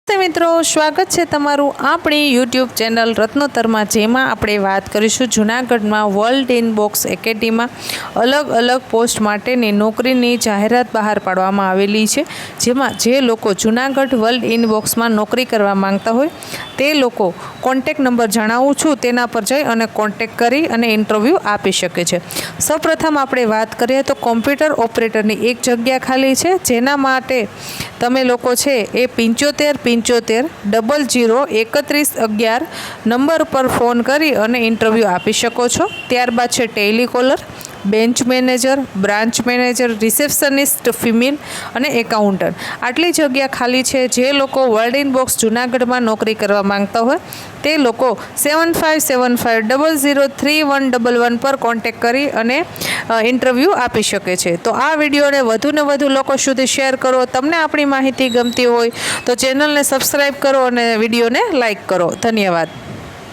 નમસ્તે મિત્રો, સ્વાગત છે તમારું આપણી યુટ્યુબ ચેનલ રત્નોત્તરમાં, જેમાં આપણે વાત કરીશું જૂનાગઢમાં વર્લ્ડ ઇનબોક્સ એકેડમીમાં અલગ અલગ પોસ્ટ માટેની નોકરીની જાહેરાત બહાર પાડવામાં આવેલી છે। જેમાં જે લોકો જૂનાગઢ વર્લ્ડ ઇનબોક્સમાં નોકરી કરવા માંગતા હોય તે લોકો કોન્ટેક્ટ નંબર જણાવું છું, તેના પર જઈ અને કોન્ટેક્ટ કરી અને ઇન્ટરવ્યૂ આપી શકે છે। સૌપ્રથમ આપણે વાત કરીએ તો કોમ્પ્યુટર ઓપરેટરની એક જગ્યા ખાલી છે, જેના માટે તમે લોકો છે એ 7575003111 નંબર પર ફોન કરી અને ઇન્ટરવ્યૂ આપી શકો છો। ત્યારબાદ છે telecaller, bench manager, branch manager, receptionist female અને એકાઉન્ટન્ટ, આટલી જગ્યા ખાલી છે। જે લોકો વર્લ્ડ ઇનબોક્સ જૂનાગઢમાં નોકરી કરવા માંગતા હોય તે લોકો 7575003111 પર કોન્ટેક્ટ કરી અને ઇન્ટરવ્યૂ આપી શકે છે। તો આ વિડીયોને વધુને વધુ લોકો સુધી શેર કરો। તમને આપણી માહિતી ગમતી હોય તો ચેનલને સબસ્ક્રાઈબ કરો અને વિડીયોને લાઈક કરો। ધન્યવાદ।